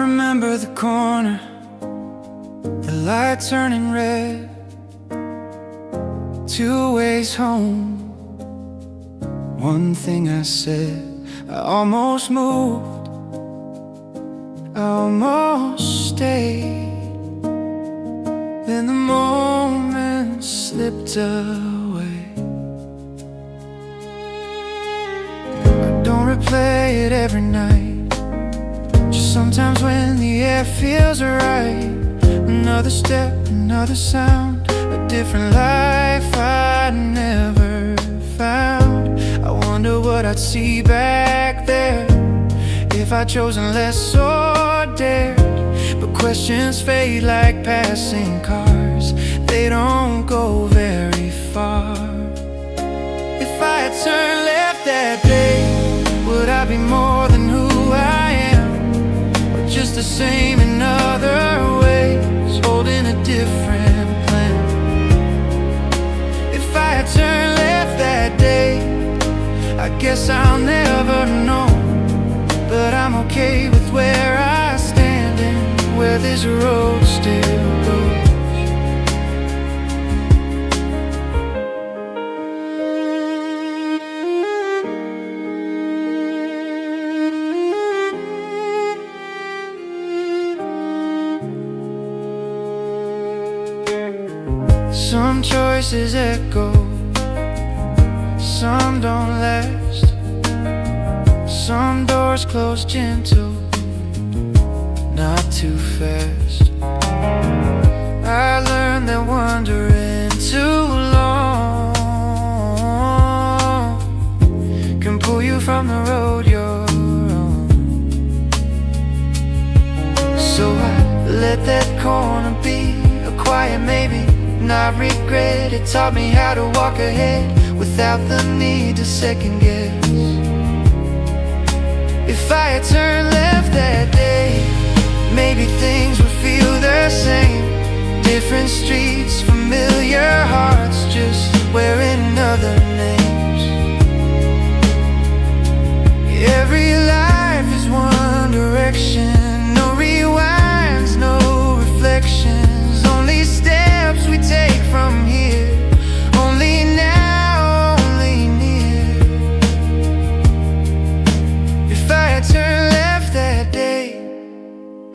remember the corner, the light turning red, 2 ways home. One thing I said, I almost moved, I almost stayed. Then the moment slipped away. I don't replay it every night, just sometimes when the air feels right. Another step, another sound, a different life I never found. I wonder what I'd see back there if I'd chosen less or dared. But questions fade like passing cars, they don't go very far. If I had turned left that day, would I be more than who I am? Or just the same in other ways, holding a different plan? If I had turned left that day, I guess I'll never know. But I'm okay with where I stand and where this road still goes. Some choices echo, some don't last. Some doors close gentle, not too fast. I learned that wandering too long can pull you from the road you're on. So I let that corner be a quiet maybe, not regret. It taught me how to walk ahead without the need to second guess. If I had turned left that day, maybe things would feel the same. Different streets, familiar hearts, just wearing other names. Every life is one direction, no rewinds, no reflections. Only steps we take from here, only now, only near. If I had turned left that day,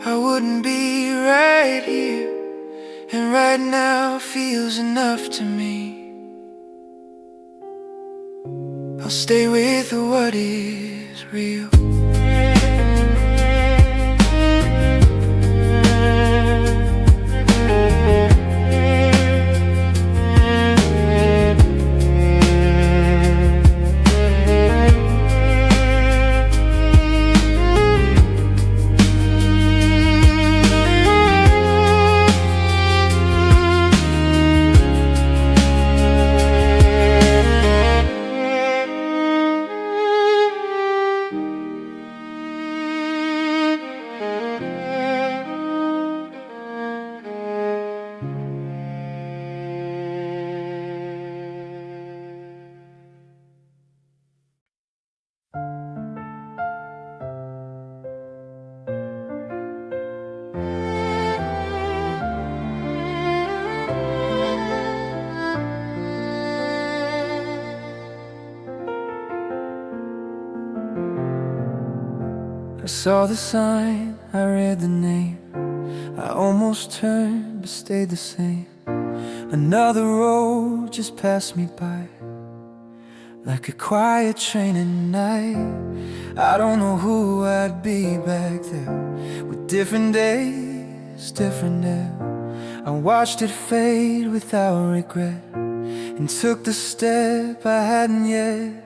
I wouldn't be right here. And right now feels enough to me. I'll stay with what is real. I saw the sign, I read the name. I almost turned, but stayed the same. Another road just passed me by, like a quiet train at night. I don't know who I'd be back there, with different days, different air. I watched it fade without regret, and took the step I hadn't yet.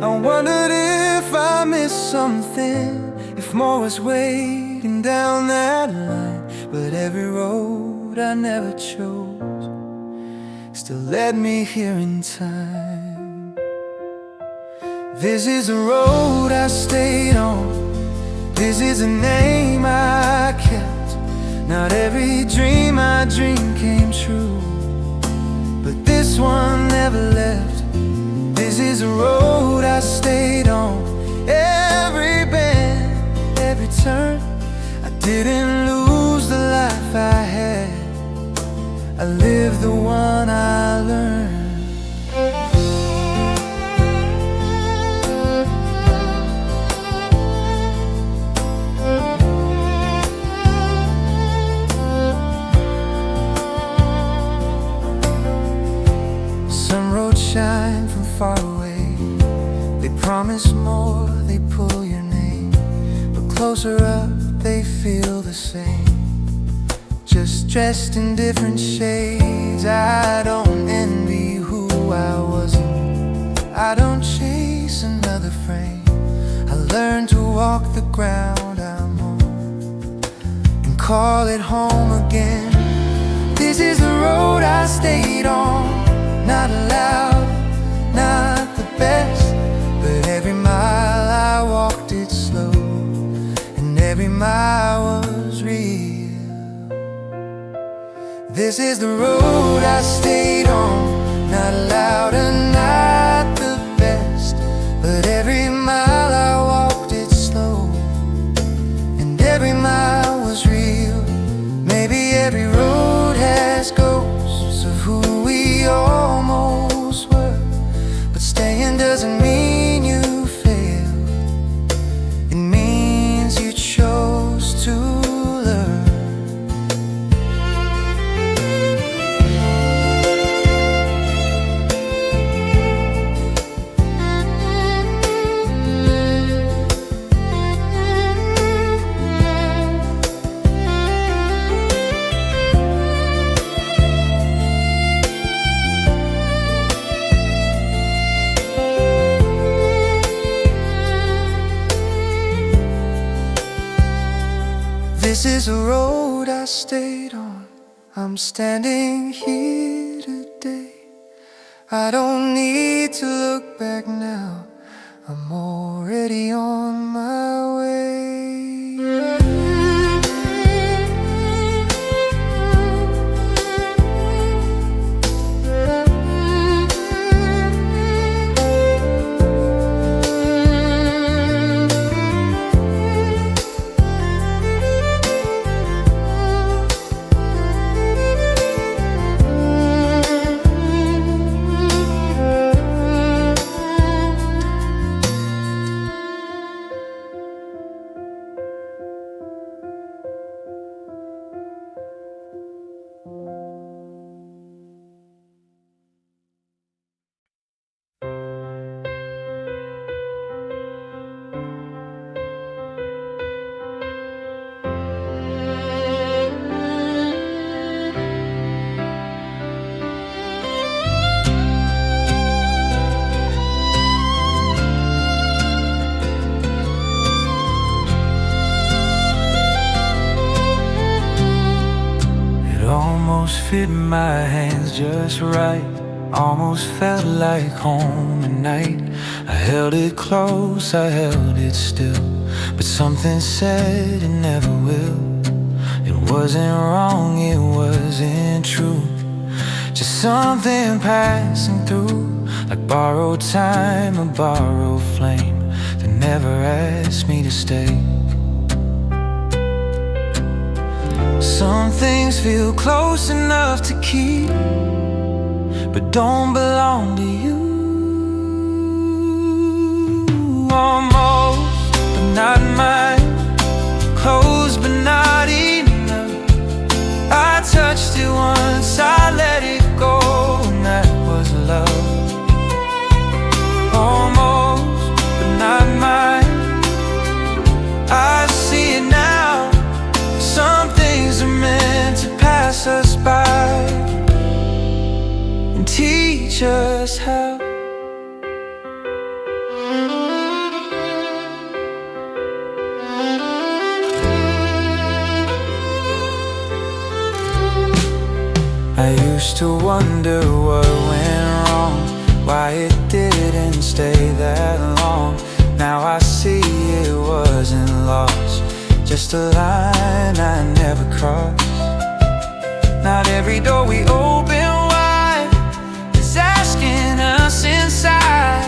I wondered if I missed something, if more was waiting down that line. But every road I never chose still led me here in time. This is the road I stayed on, this is a name I kept. Not every dream I dreamed came true, but this one never left. This is a road I stayed on, every bend, every turn. I didn't lose the life I had, I lived the one I learned. Sun roads shine from far away. They promise more, they pull your name, but closer up they feel the same, just dressed in different shades. I don't envy who I wasn't, I don't chase another frame. I learned to walk the ground I'm on and call it home again. This is the road I stayed on, not loud, not the best, but every mile I walked it slow, and every mile was real. This is the road I stayed on, not loud and not the best, but every mile I walked it slow, and every mile was real. Maybe every road has ghosts of who we almost were, but staying doesn't mean you failed. It means you chose to learn. This is a road I stayed on, I'm standing here today. I don't need to look back now, I'm already on my way. Almost fit my hands just right, almost felt like home at night. I held it close, I held it still, but something said it never will. It wasn't wrong, it wasn't true, just something passing through, like borrowed time, a borrowed flame that never asked me to stay. Some things feel close enough to keep, but don't belong to you. Almost, but not mine. Close, but not enough. I touched it once, I let it go, and that was love. Almost, but not mine. I see it now. Some things are meant to pass us by and teach us how. I used to wonder what went wrong, why it didn't stay that long. Now I see it wasn't lost, just a line I never crossed. Not every door we open wide is asking us inside.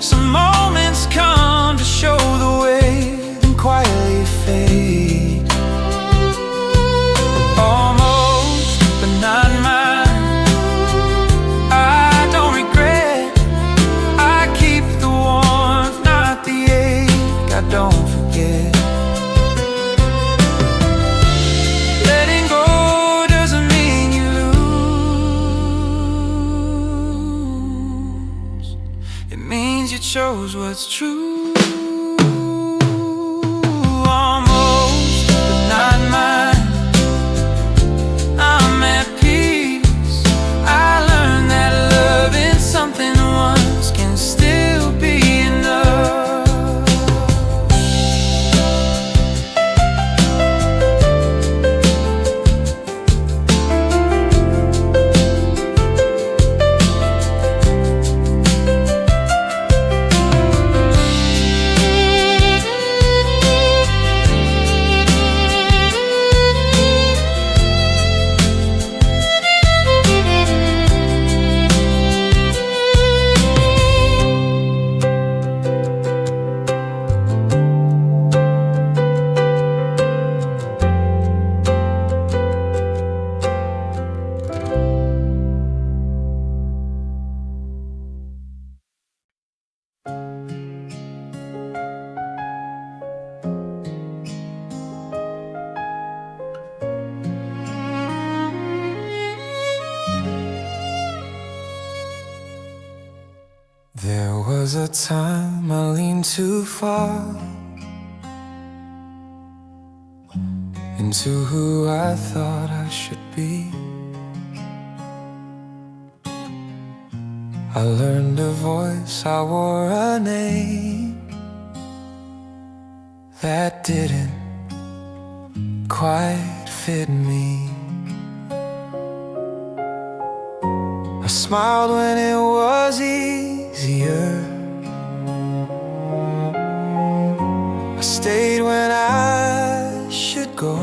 Some moments come to show the way, then quietly fade. shows what's true. Almost, but not mine. I'm at peace. I learned that loving something once can still be enough. There was a time I leaned too far into who I thought I should be. I learned a voice, I wore a name that didn't quite fit me. I smiled when it was easier. I stayed when I should go.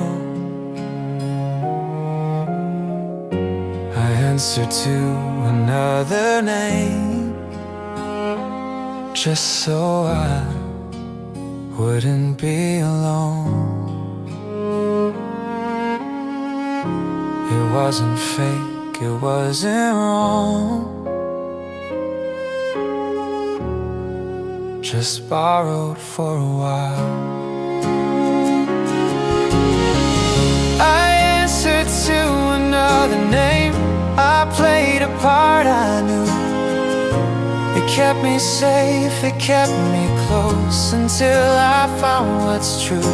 I answered to another name just so I wouldn't be alone. It wasn't fake, it wasn't wrong, just borrowed for a while. I answered to another name. I played a part I knew. It kept me safe, it kept me close until I found what's true.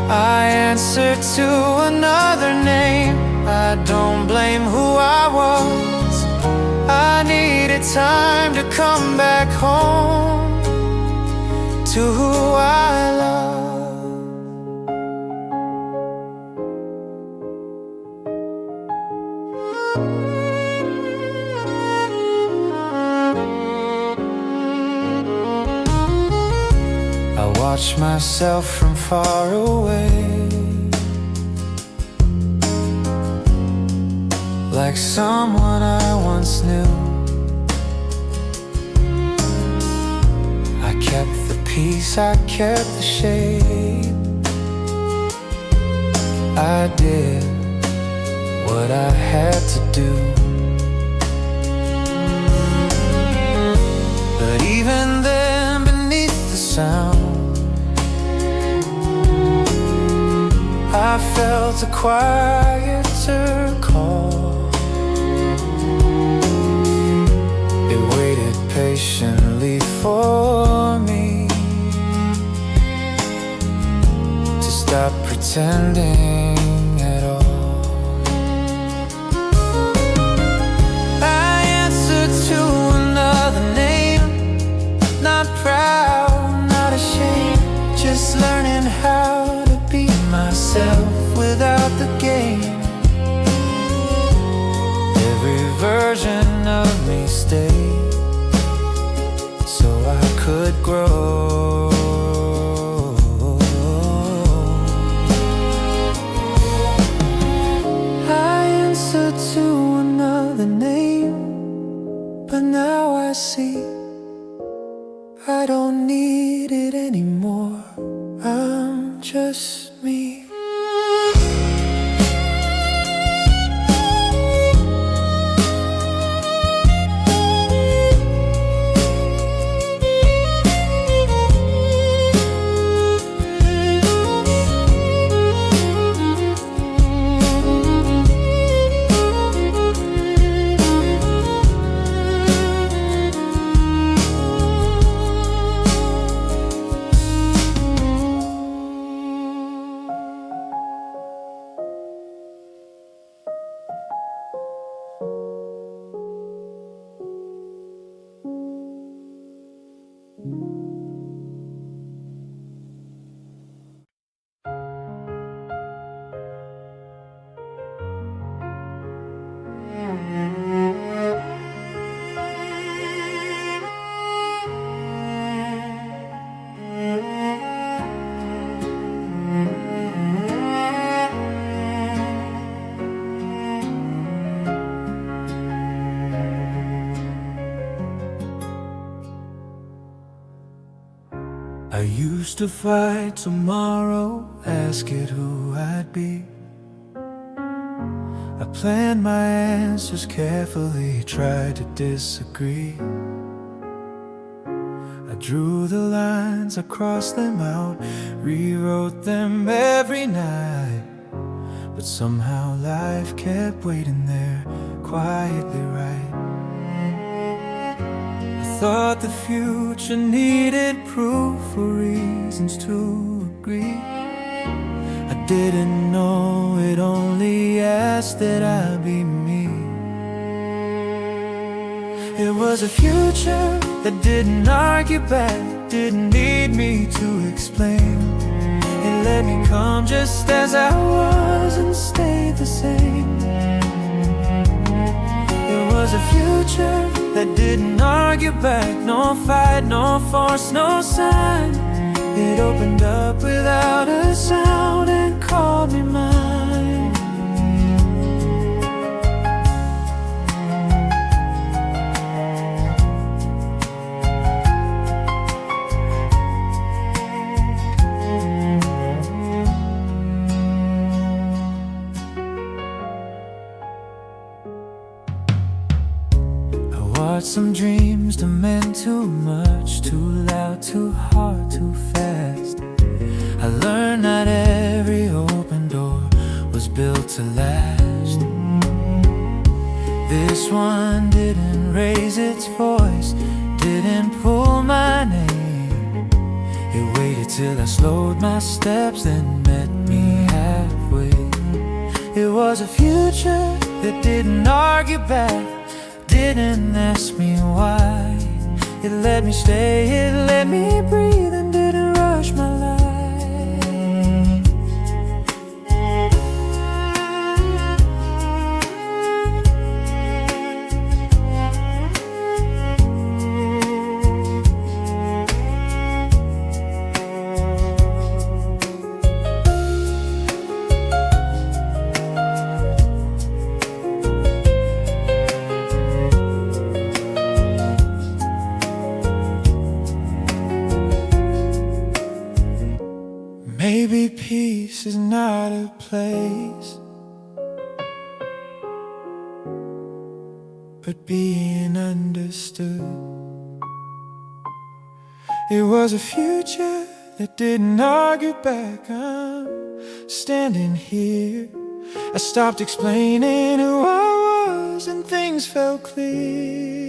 I answered to another name. I don't blame who I was. I needed time to come back home to who I love. I watch myself from far away, like someone I once knew. I kept the peace, I kept the shape. I did what I had to do. But even then, beneath the sound, I felt a quieter call. It waited patiently for me to stop pretending at all. I answered to another name, not proud, not ashamed, just learning how to be myself without the game. Every version of me stayed so I could grow. I answered to another name, but now I see I don't need it anymore. I'm just me. I used to fight tomorrow, ask it who I'd be. I planned my answers carefully, tried to disagree. I drew the lines, I crossed them out, rewrote them every night. But somehow life kept waiting there, quietly right. I thought the future needed proof or reasons to agree. I didn't know it only asked that I be me. It was a future that didn't argue back, didn't need me to explain. It let me come just as I was and stay the same. It was a future that didn't argue back, no fight, no force, no sign. It opened up without a sound and called me mine. Some dreams demand too much, too loud, too hard, too fast. I learned not every open door was built to last. This one didn't raise its voice, didn't pull my name. It waited till I slowed my steps, then met me halfway. It was a future that didn't argue back, didn't ask me why. It let me stay, it let me breathe, and didn't rush my life. Maybe peace is not a place, but being understood. It was a future that didn't argue back. I'm standing here. I stopped explaining who I was and things felt clear.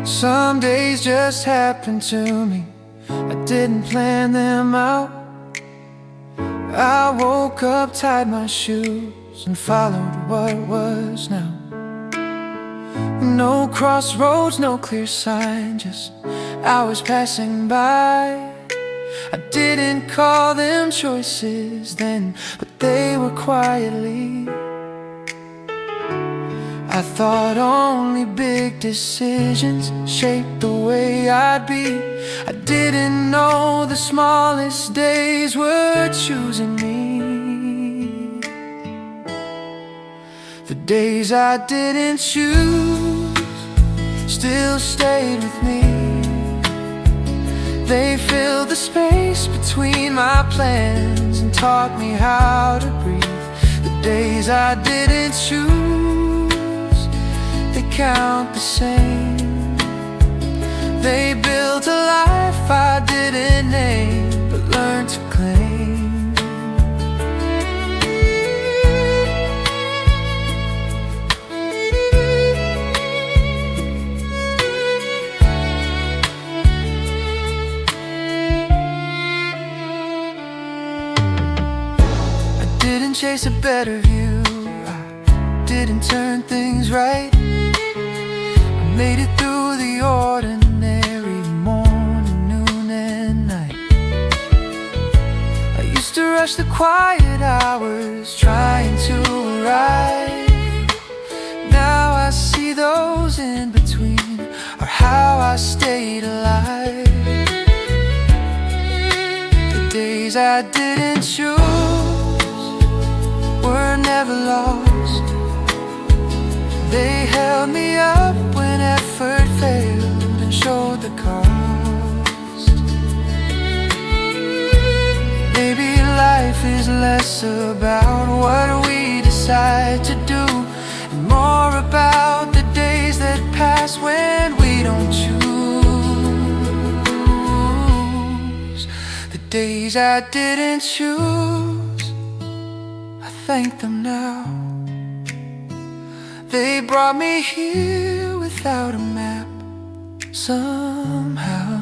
Some days just happened to me, I didn't plan them out. I woke up, tied my shoes, and followed what was now. No crossroads, no clear sign, just hours passing by. I didn't call them choices then, but they were quietly. I thought only big decisions shaped the way I'd be. I didn't know the smallest days were choosing me. The days I didn't choose still stayed with me. They filled the space between my plans and taught me how to breathe. The days I didn't choose, they count the same. They built a life I didn't name, but learned to claim. chase a better view. I didn't turn things right. I made it through the ordinary morning, noon and night. I used to rush the quiet hours trying to arrive. Now I see those in between are how I stayed alive. The days I didn't choose were never lost. They held me up when effort failed and showed the cost. Maybe life is less about what we decide to do and more about the days that pass when we don't choose. The days I didn't choose, I thank them now. They brought me here without a map somehow.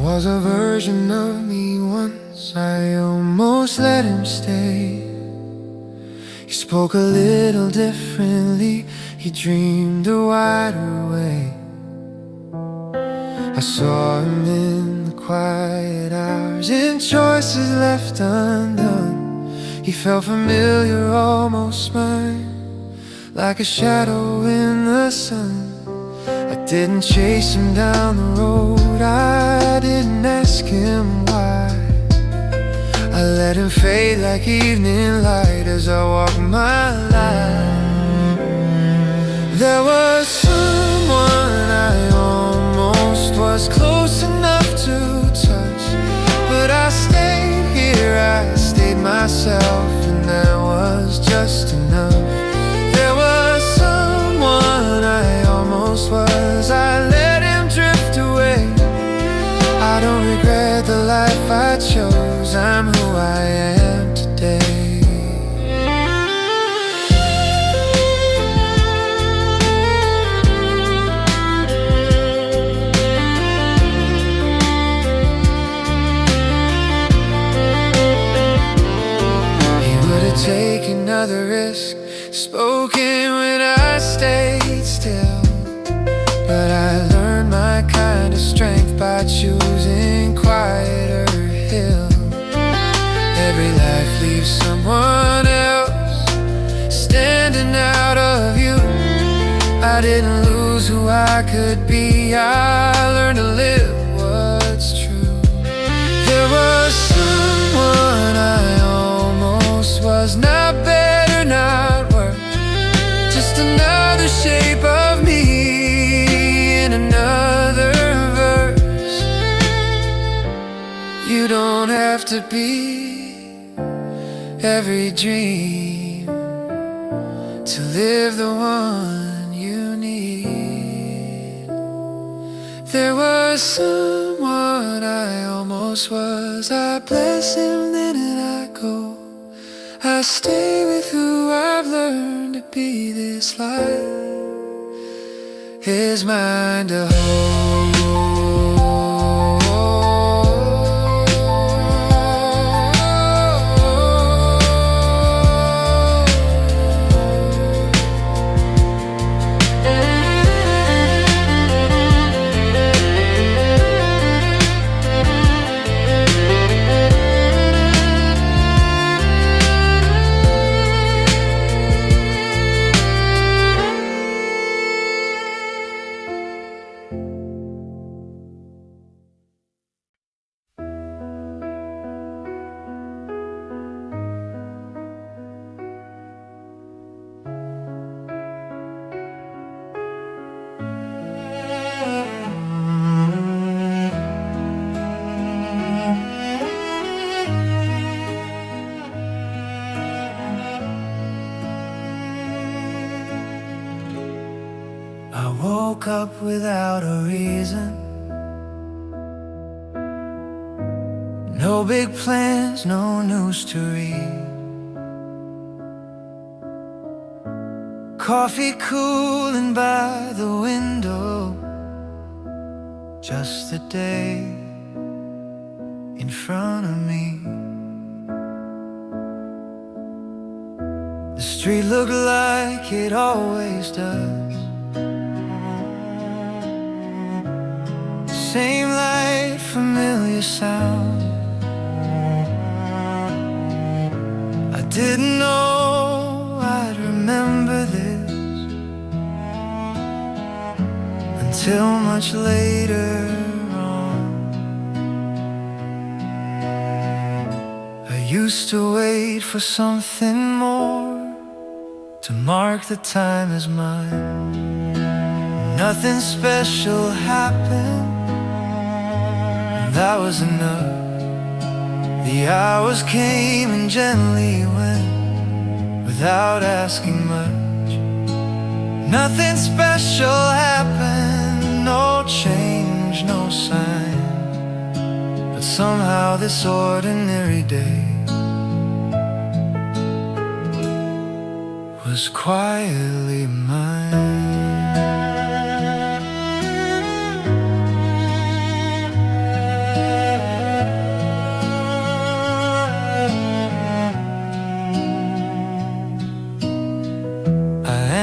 Was a version of me once, I almost let him stay. He spoke a little differently, he dreamed a wider way. I saw him in the quiet hours, in choices left undone. He felt familiar, almost mine, like a shadow in the sun. I didn't chase him down the road, I didn't ask him why. I let him fade like evening light as I walked my life. There was someone I almost was close enough to touch, but I stayed here, I stayed myself, and that was just enough. There was someone I almost was, I let him drift away. I don't regret the life I chose, I'm who I am today. He would have taken another risk, spoken when I stayed still, but I learned my kind of strength by choosing quieter hill. Every life leaves someone else standing out of you. I didn't lose who I could be, I learned to live what's true. There was someone I almost was, not better, not worse, just another shape of me in another verse. You don't have to be every dream to live the one you need. There was someone I almost was, I bless him, then I go. I stay with who I've learned to be. This life is mine to hold. I woke up without a reason. No big plans, no news to read. Coffee cooling by the window. Just a day in front of me. The street looked like it always does. Same light, familiar sound. I didn't know I'd remember this until much later on. I used to wait for something more to mark the time as mine. Nothing special happened, that was enough. The hours came and gently went without asking much. Nothing special happened, no change, no sign. But somehow this ordinary day was quietly mine.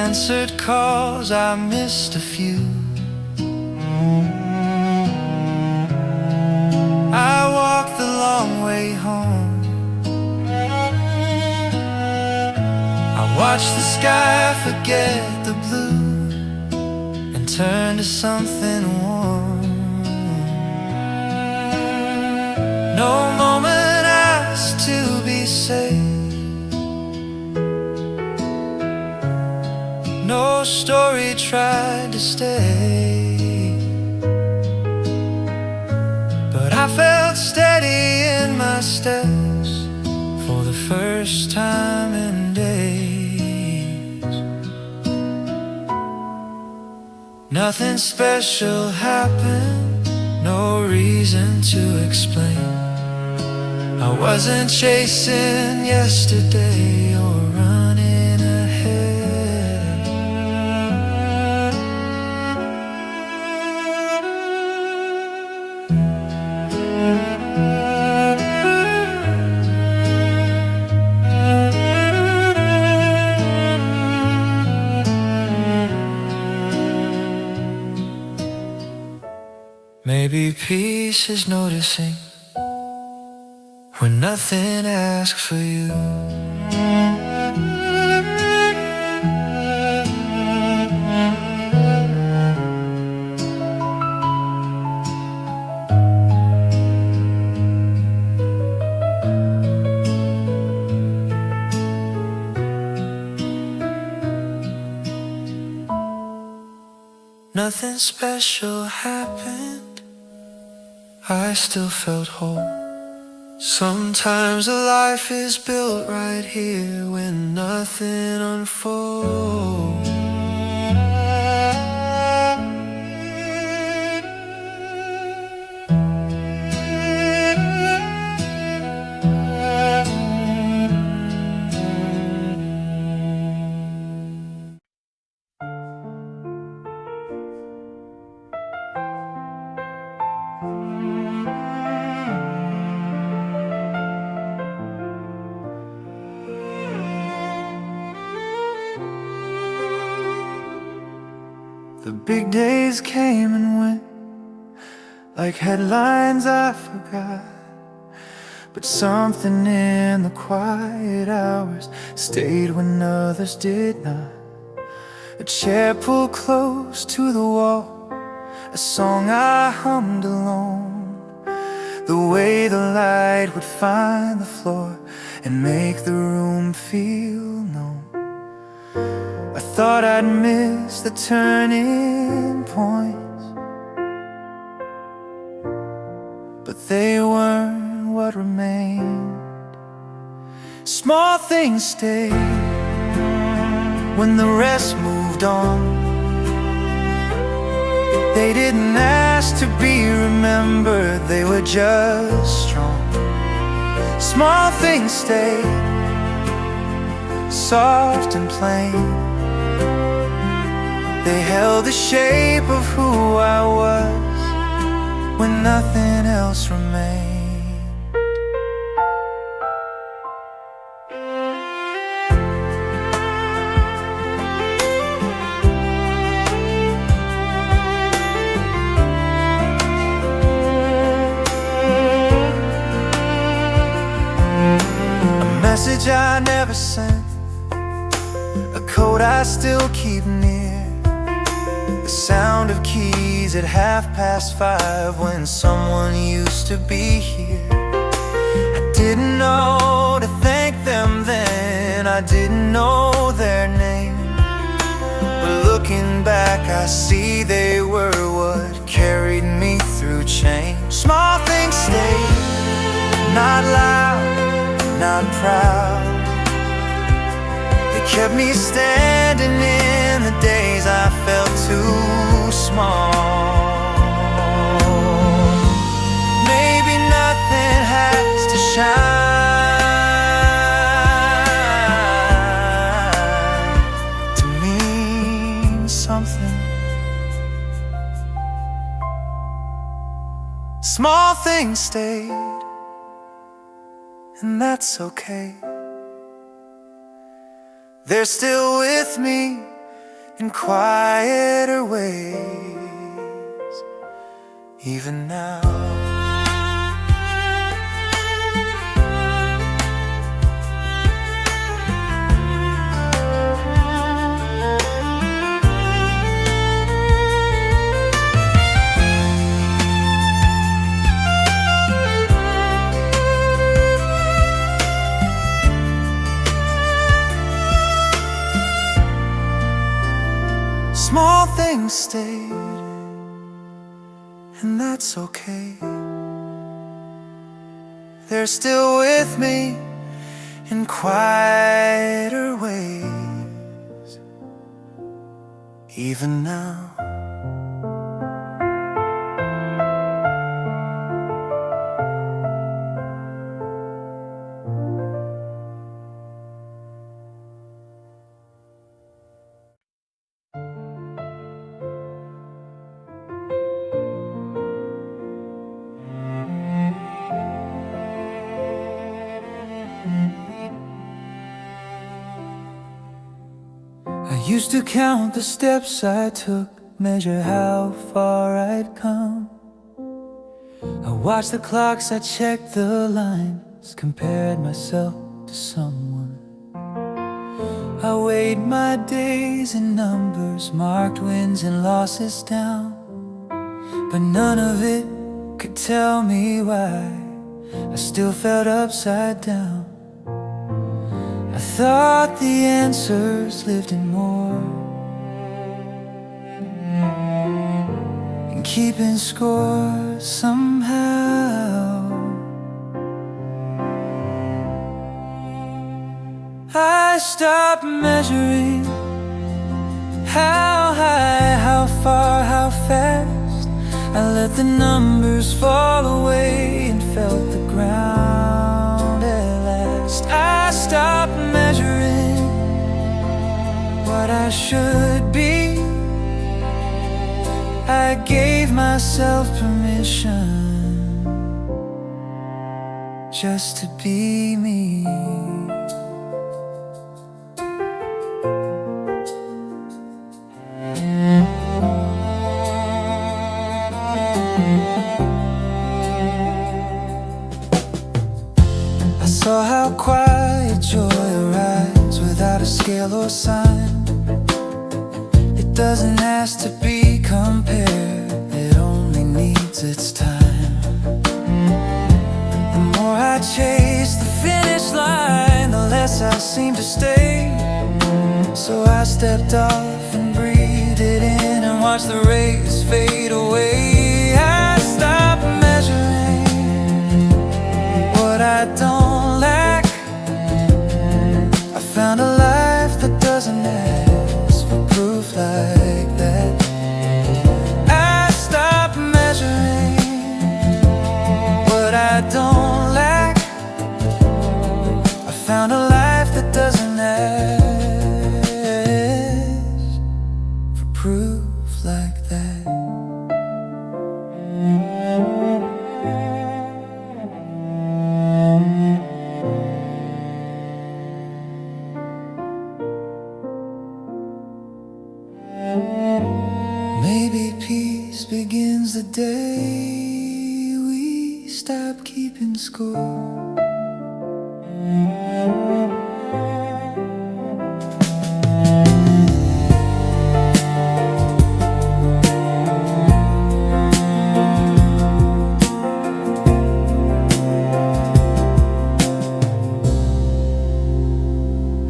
Answered calls, I missed a few. I walked the long way home. I watched the sky forget the blue and turn to something warm. No moment asked to be saved. No story tried to stay, but I felt steady in my steps for the first time in days. Nothing special happened, no reason to explain. I wasn't chasing yesterday or running ahead. Maybe peace is noticing when nothing asks for you. Nothing special happened, I still felt whole. Sometimes a life is built right here when nothing unfolds. The big days came and went like headlines I forgot, but something in the quiet hours stayed when others did not. A chair pulled close to the wall, a song I hummed alone, the way the light would find the floor and make the room feel known. I thought I'd miss the turning points, but they weren't what remained. Small things stayed when the rest moved on. They didn't ask to be remembered, they were just strong. Small things stayed, soft and plain. They held the shape of who I was when nothing else remained. A message I never sent, a coat I still keep near, the sound of keys at 5:30 when someone used to be here. I didn't know to thank them then, I didn't know their name, but looking back I see they were what carried me through change. Small things stayed, not loud, not proud. They kept me standing in the days I felt too small. Maybe nothing has to shine to mean something. Small things stayed, and that's okay. They're still with me in quieter ways, even now. Small things stayed, and that's okay. They're still with me in quieter ways, even now. I used to count the steps I took, measure how far I'd come. I watched the clocks, I checked the lines, compared myself to someone. I weighed my days in numbers, marked wins and losses down, but none of it could tell me why I still felt upside down. I thought the answers lived in more, in keeping score somehow. I stopped measuring how high, how far, how fast. I let the numbers fall away and felt the ground at last. I stopped measuring what I should be. I gave myself permission just to be me. I saw how quiet joy arrives without a scale or sign. It doesn't ask to be compared, it only needs its time. The more I chase the finish line, the less I seem to stay. So I stepped off and breathed it in and watched the race fade away. I stopped measuring what I don't lack. I found a life that doesn't ask for proof like that. I the day we stopped keeping score.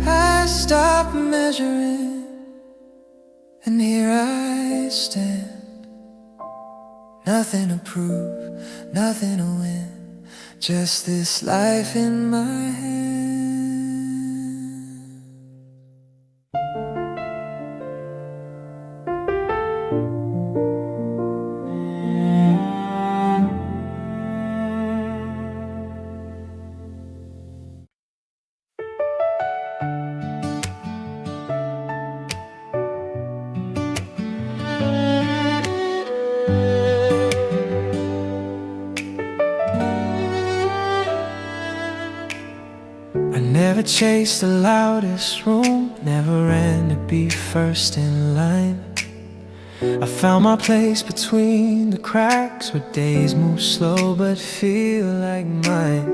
I stopped measuring, and here I stand. Nothing to prove, nothing to win, just this life in my hand. I never chased the loudest room, never ran to be first in line. I found my place between the cracks where days move slow but feel like mine.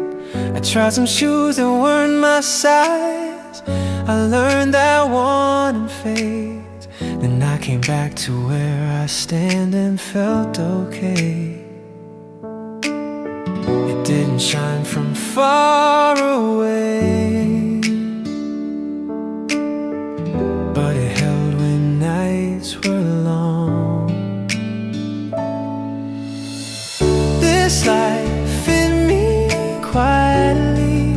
I tried some shoes that weren't my size, I learned that one fades. Then I came back to where I stand and felt okay. It didn't shine from far away, but it held when nights were long. This life in me quietly,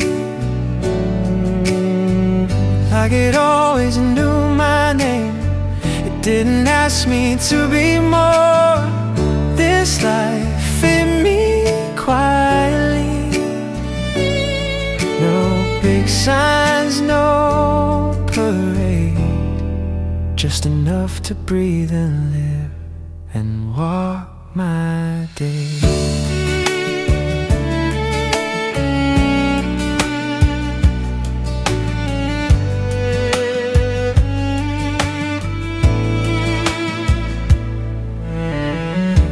like it always knew my name. It didn't ask me to be more. This life in me quietly, no big signs, no parade, just enough to breathe and live and walk my day.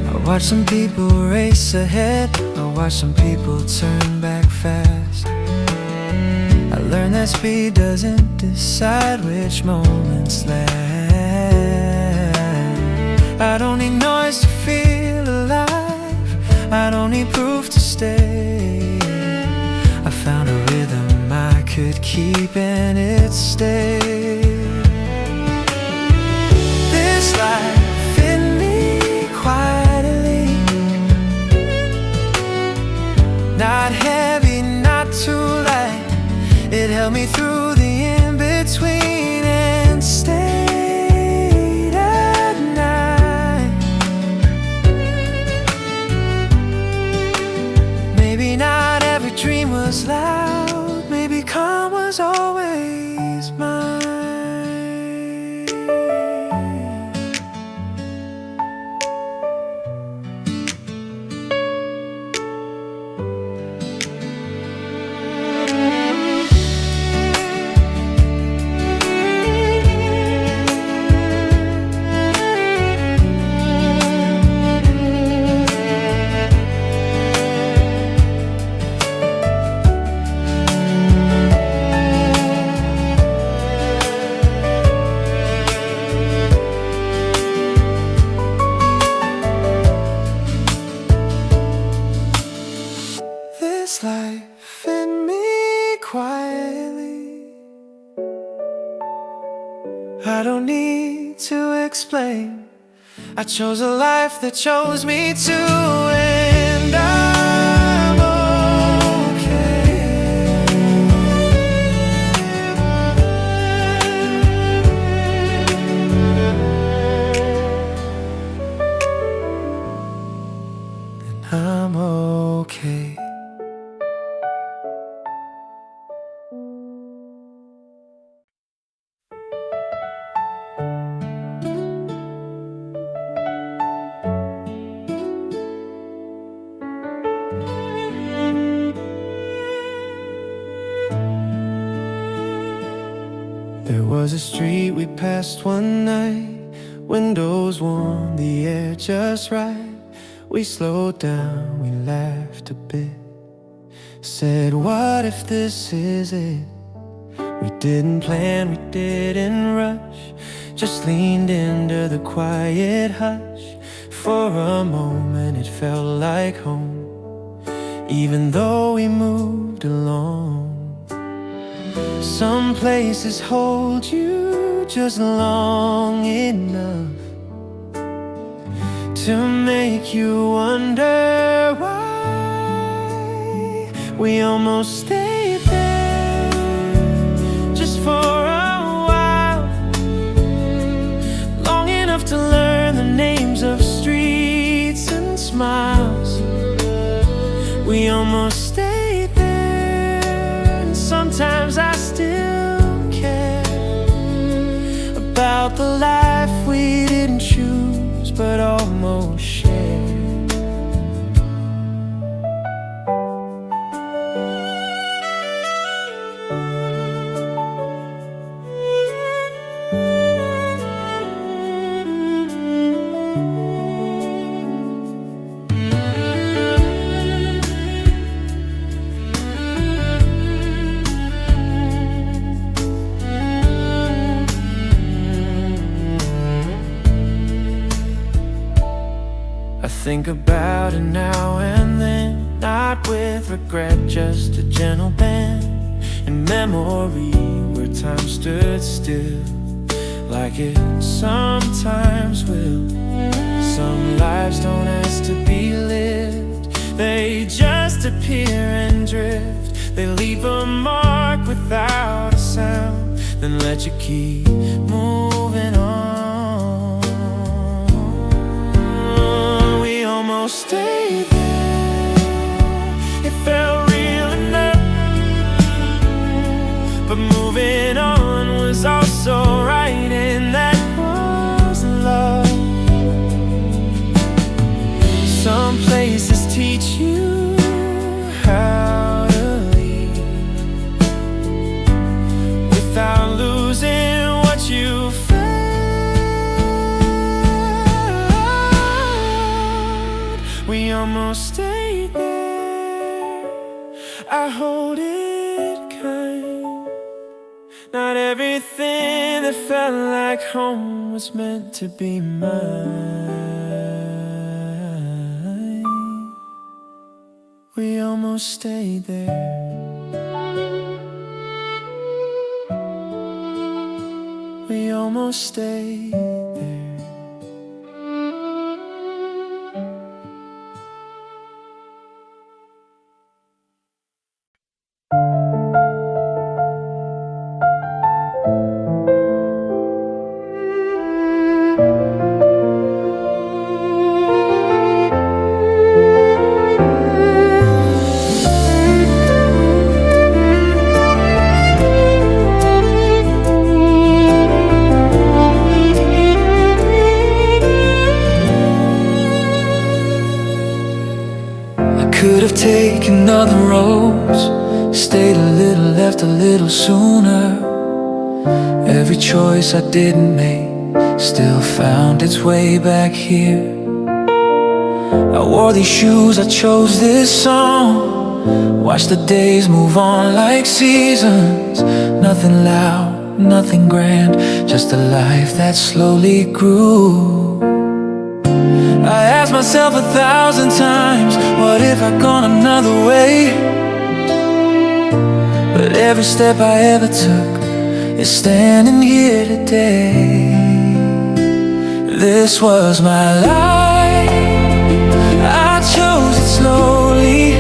I watch some people race ahead, I watch some people turn back fast. I learned that speed doesn't decide which moments last. I don't need noise to feel alive, I don't need proof to stay. I found a rhythm I could keep and it stayed. This life in me quietly, not heavy, not too light. It held me through the in-between and stayed at night. Maybe not every dream was loud, maybe calm was always mine. This life in me quietly, I don't need to explain. I chose a life that chose me too, and I'm okay. And I'm okay. There was a street we passed one night, windows warm, the air just right. We slowed down, we laughed a bit, said, what if this is it? We didn't plan, we didn't rush, just leaned into the quiet hush. For a moment it felt like home, even though we moved along. Some places hold you just long enough to make you wonder why. We almost stayed there just for a while, long enough to learn the names of streets and smiles. We almost stayed there, and sometimes I still care about the life we didn't choose but almost shared. I think about it now and then, not with regret, just a gentle bend in memory where time stood still, like it sometimes will. Some lives don't ask to be lived, they just appear and drift. They leave a mark without a sound, then let you keep moving on. Almost stayed there, it felt real enough, but moving on was also right, and that was love. Some places teach you how to leave without losing what you felt. We almost stayed there, I hold it kind. Not everything that felt like home was meant to be mine. We almost stayed there. We almost stayed there. Could have taken other roads, stayed a little, left a little sooner. Every choice I didn't make still found its way back here. I wore these shoes, I chose this song, watched the days move on like seasons. Nothing loud, nothing grand, just a life that slowly grew. I asked myself 1,000 times, what if I'd gone another way? But every step I ever took is standing here today. This was my life, I chose it slowly.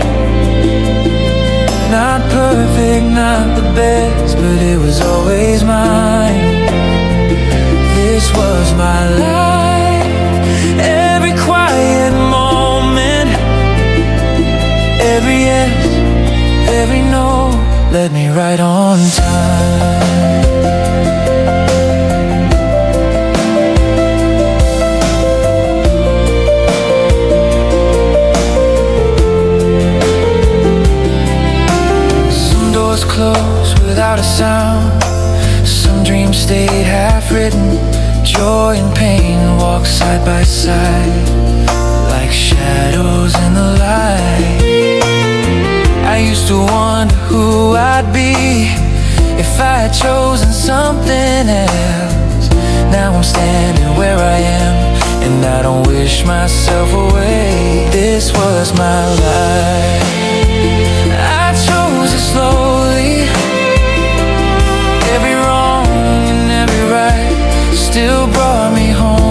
Not perfect, not the best, but it was always mine. This was my life, every quiet moment, every yes, every no, led me right on time. Some doors closed without a sound, some dreams stayed half-written. Joy and pain walk side by side, like shadows in the light. I used to wonder who I'd be if I had chosen something else. Now I'm standing where I am, and I don't wish myself away. This was my life. I chose it slowly. Every wrong and every right still brought me home.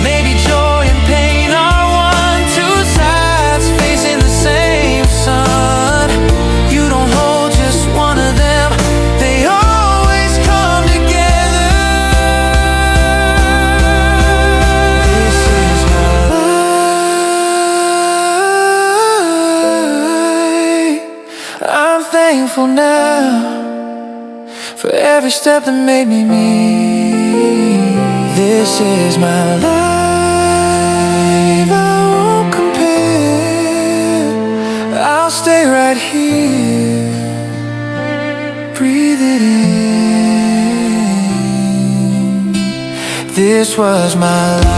Maybe joy and pain are one, two sides facing the same sun. You don't hold just one of them, they always come together. This is my life. I'm thankful now for every step that made me me. This is my life, I won't compare. I'll stay right here, breathe it in. This was my life.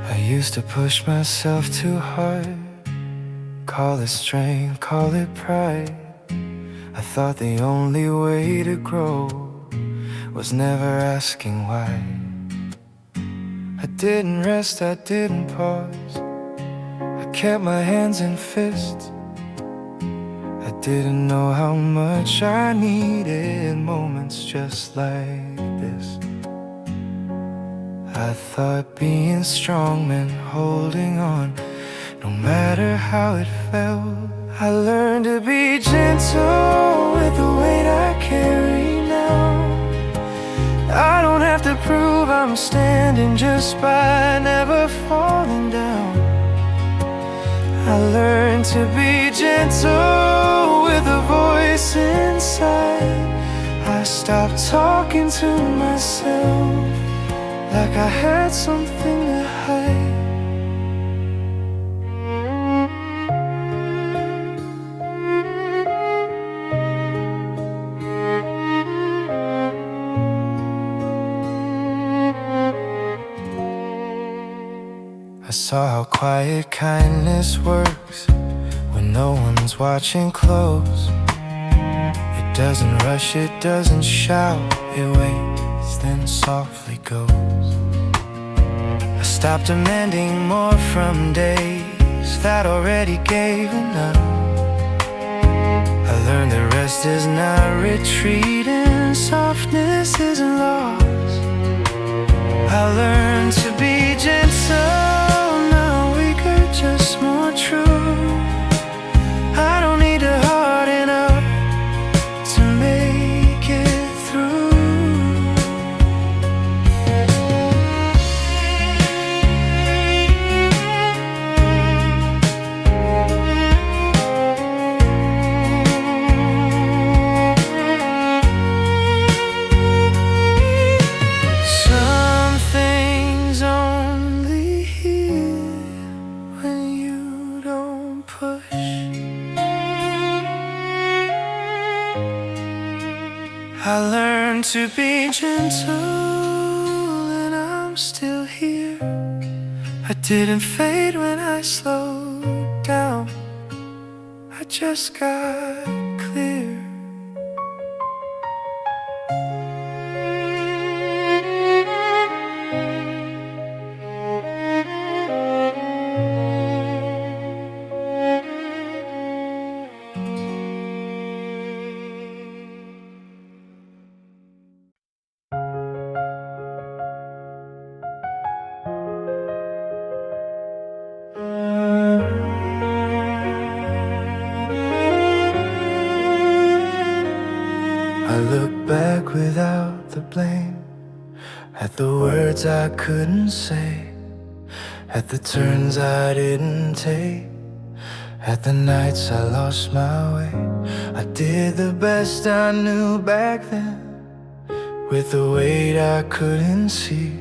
I used to push myself too hard, call it strength, call it pride. I thought the only way to grow was never asking why. I didn't rest, I didn't pause, I kept my hands in fists. I didn't know how much I needed moments just like this. I thought being strong meant holding on, no matter how it felt. I learned to be gentle with the weight I carry now. I don't have to prove I'm standing just by never falling down. I learned to be gentle with a voice inside. I stopped talking to myself like I had something to hide. I saw how quiet kindness works when no one's watching close. It doesn't rush, it doesn't shout, it waits, then softly goes. I stopped demanding more from days that already gave enough. I learned that rest is not retreat and softness isn't lost. I learned to be gentle, not weaker, just more true. I don't need to harden up to make it through. Some things only heal when you don't push. I learned to be gentle and I'm still here. I didn't fade when I slowed down, I just got clear. at the words I couldn't say, at the turns I didn't take, at the nights I lost my way. I did the best I knew back then, with the weight I couldn't see.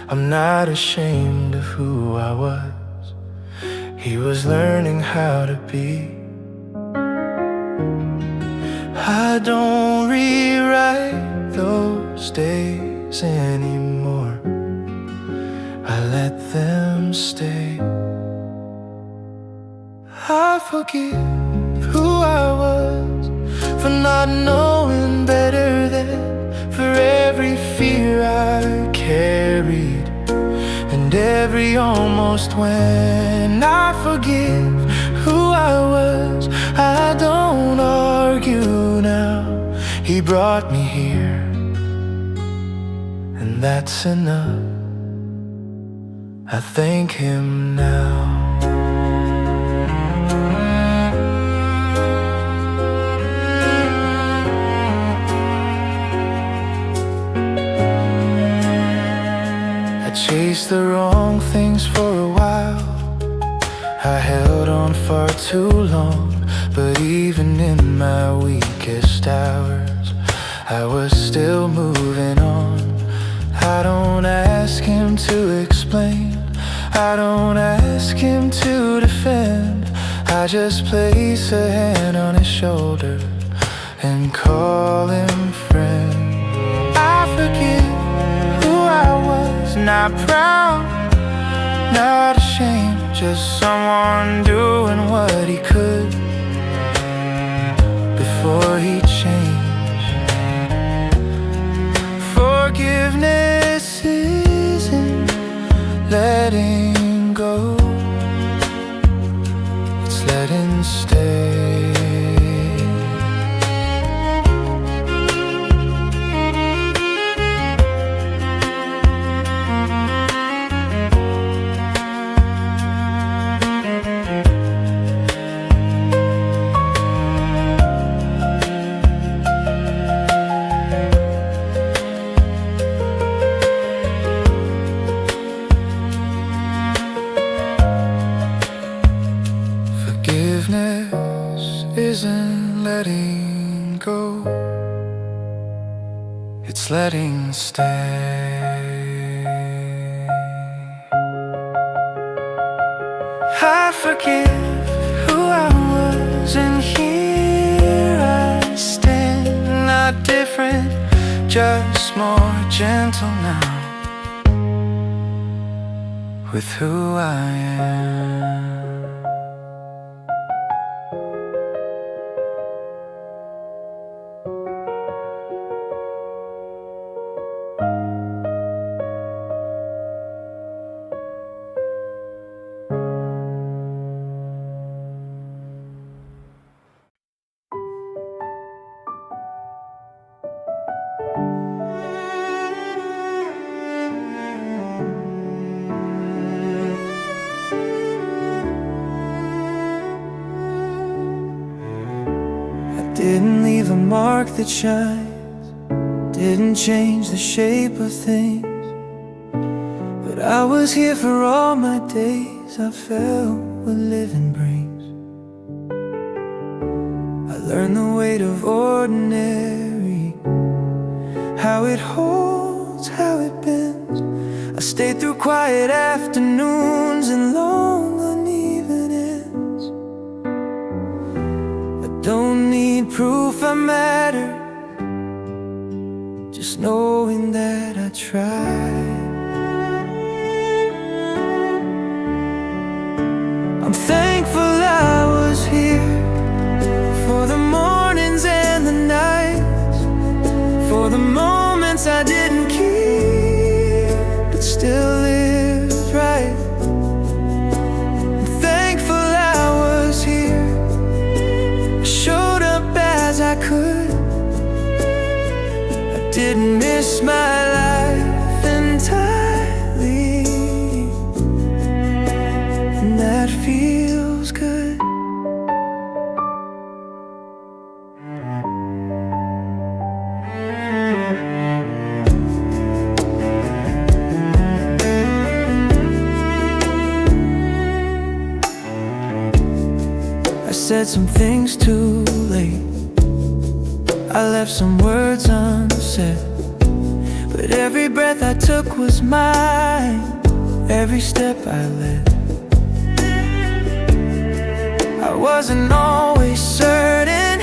I'm not ashamed of who I was. He was learning how to be. I don't rewrite those days anymore. I let them stay. I forgive who I was for not knowing better then, for every fear I carried and every almost when. I forgive who I was. I don't argue now. He brought me here, and that's enough. I thank him now. Chased the wrong things for a while. I held on far too long, but even in my weakest hours, I was still moving on. I don't ask him to explain, I don't ask him to defend. I just place a hand on his shoulder and call him friend. I forgive who I was, not proud, not ashamed, just someone doing what he could before he changed. Forgiveness isn't letting go, it's letting stay. Forgiveness isn't letting go, it's letting stay. I forgive who I was, and here I stand, not different, just more gentle now with who I am. Didn't leave a mark that shines, didn't change the shape of things, but I was here for all my days. I felt what living brings. I learned the weight of ordinary, how it holds, how it bends. I stayed through quiet afternoons and long uneven ends. Don't need proof I matter, just knowing that I tried. I'm thankful I was here for the mornings and the nights, for the moments I didn't keep but still lived right. I'm thankful I was here, showed up as I could. I didn't miss my life entirely, and that feels good. said some things too late. I left some words unsaid, but every breath I took was mine, every step I led. I wasn't always certain,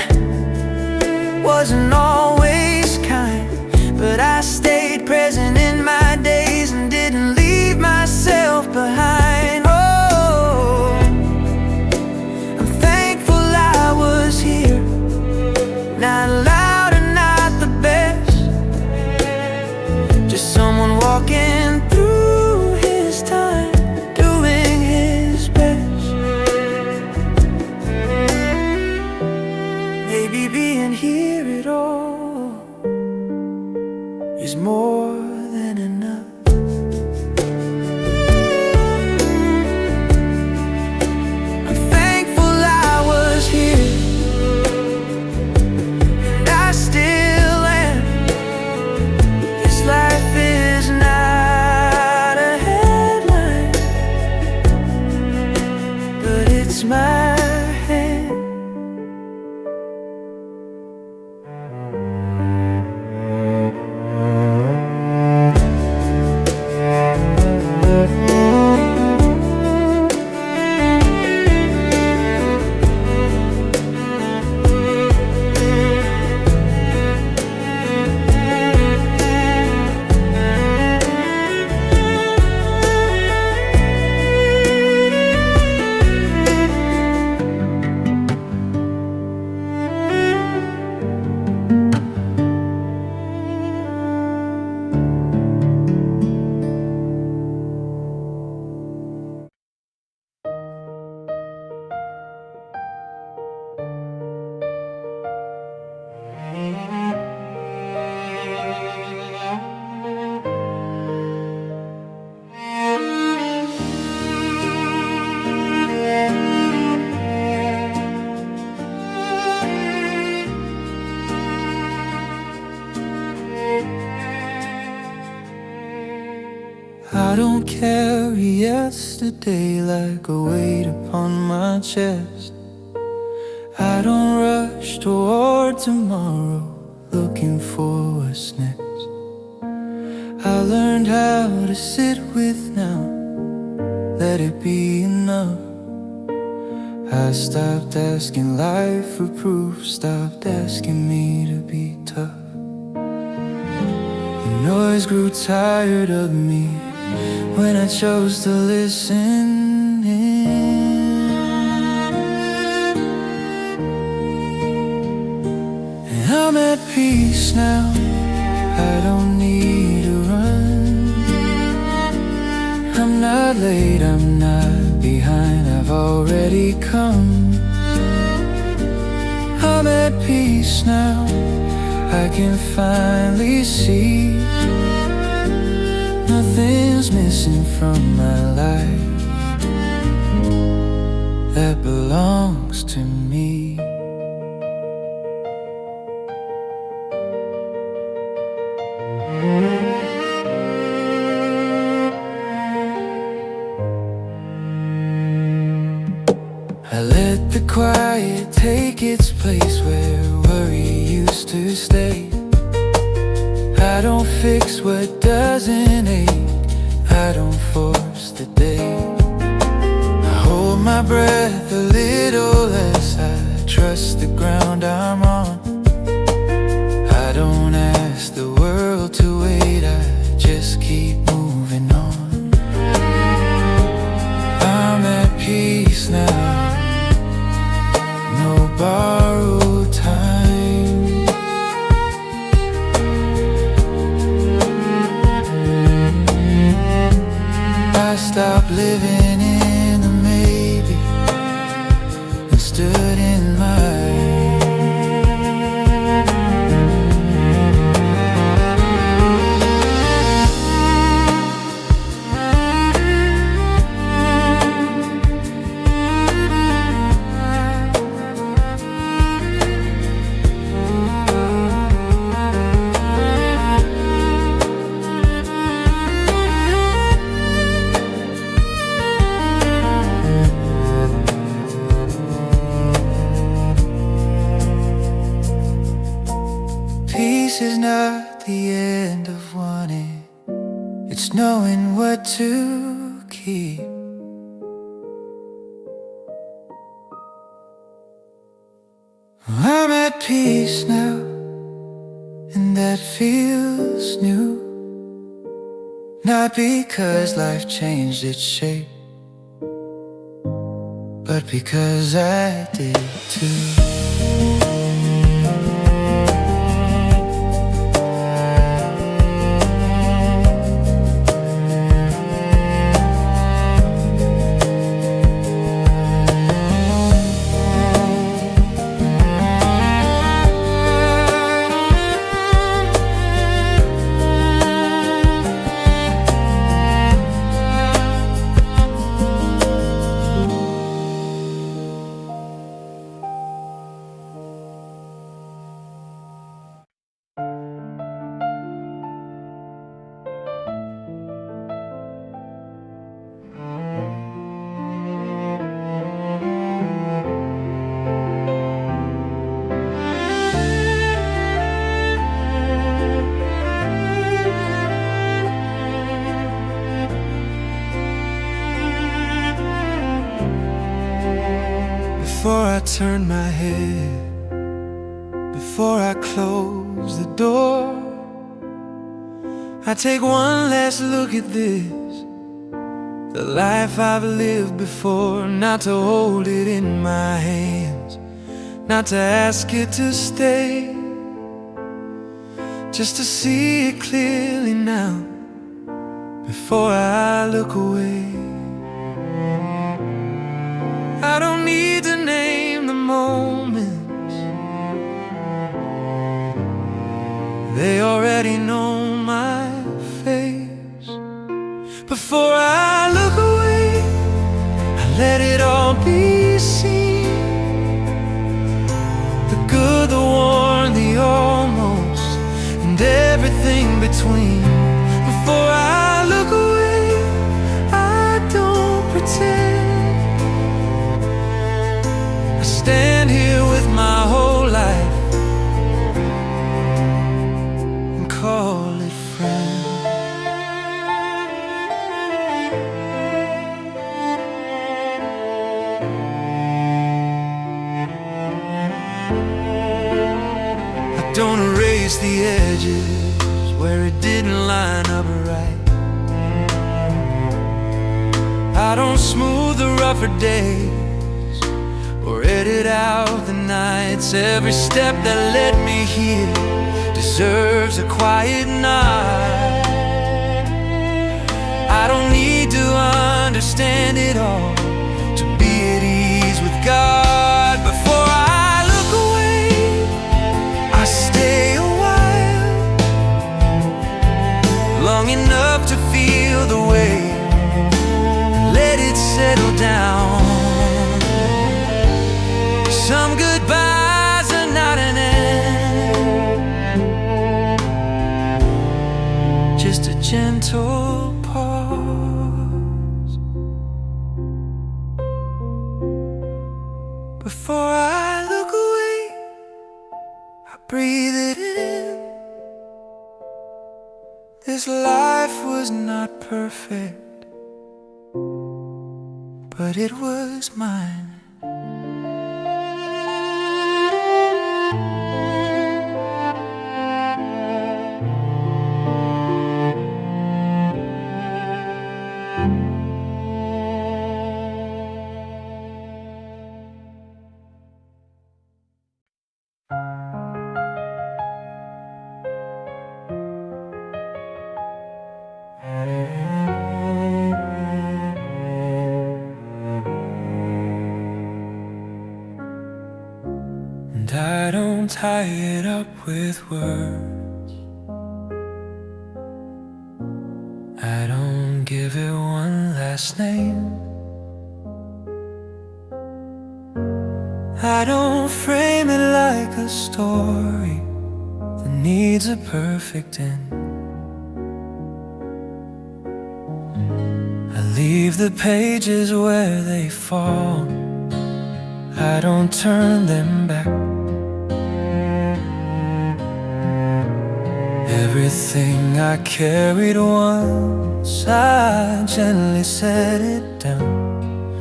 wasn't always kind, but I stayed present in my days and didn't leave myself behind. Oh, I'm thankful I was here, not loud and not the best, just someone walking through his time, doing his best. Maybe being here at all is more than enough. I'm thankful I was here, and I still am. This life is not a headline, but it's my hand. I don't carry yesterday like a weight upon my chest. I don't rush toward tomorrow, looking for what's next. I learned how to sit with now, let it be enough. I stopped asking life for proof, stopped asking me to be tough. The noise grew tired of me when I chose to listen in. And I'm at peace now, I don't need to run. I'm not late, I'm not behind, I've already come. I'm at peace now, I can finally see nothing's missing from my life that belongs to me. I let the quiet take its place where worry used to stay. I don't fix what doesn't ache, I don't force the day. I hold my breath a little less, I trust the ground I'm on. I don't ask the world to wait, I just keep moving on. I'm at peace now, no borrowed time. I stopped living in the maybe and stood in my peace is not the end of wanting, it's knowing what to keep. I'm at peace now, and that feels new. Not because life changed its shape, but because I did too. Before I turn my head, before I close the door, I take one last look at this, the life I've lived before. Not to hold it in my hands, not to ask it to stay, just to see it clearly now, before I look away. I don't need to name the moments, they already know my face. Before I look away, I let it all be seen, the good, the warm, the almost, and everything between. Before I look away, I don't pretend. Stand here with my whole life and call it friend. I don't erase the edges where it didn't line up right. I don't smooth the rougher days or edit out the nights. Every step that led me here deserves a quiet night. I don't need to understand it all to be at ease with God. Before I look away, I stay a while, long enough to feel the weight, let it settle down. Some goodbyes are not an end, just a gentle pause. Before I look away, I breathe it in. This life was not perfect, but it was mine. And I don't tie it up with words, I don't give it one last name, I don't frame it like a story that needs a perfect end. I leave the pages where they fall, I don't turn them back. Everything I carried once, I gently set it down.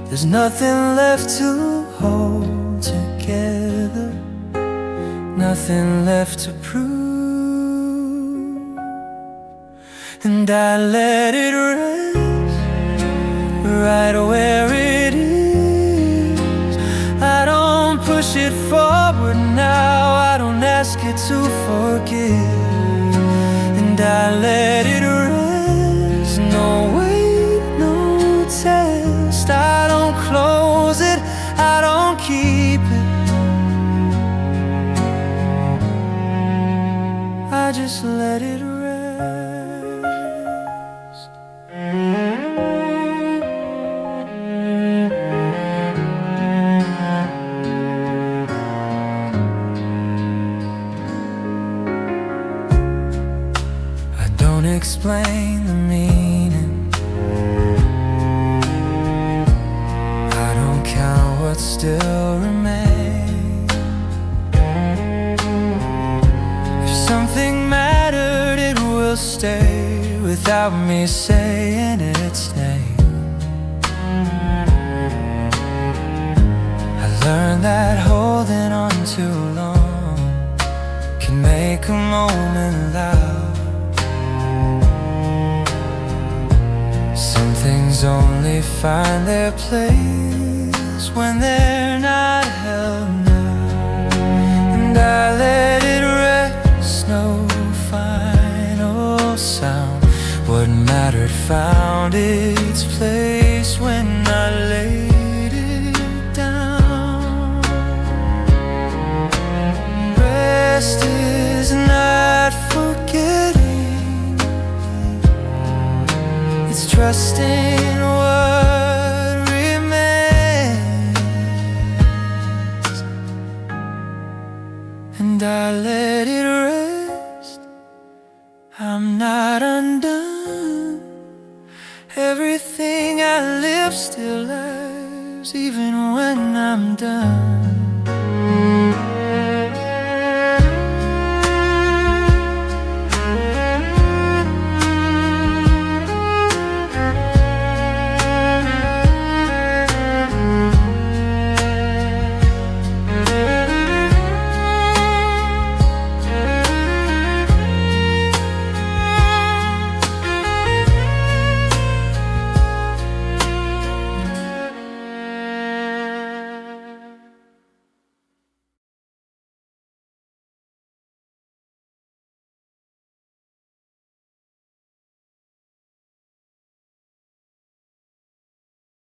There's nothing left to hold together, nothing left to prove. And I let it rest right where it is. I don't push it forward now, I don't ask it to forgive. And I let it rest, no weight, no test. I don't close it, I don't keep it, I just let it rest. Don't explain the meaning, I don't count what still remains. If something mattered, it will stay without me saying its name. I learned that holding on too long can make a moment loud. Some things only find their place when they're not held now. And I let it rest, no final sound. What mattered found its place when I laid it down. Rest is not forgetting, it's trusting what remains. And I let it rest, I'm not undone. Everything I live still lives, even when I'm done.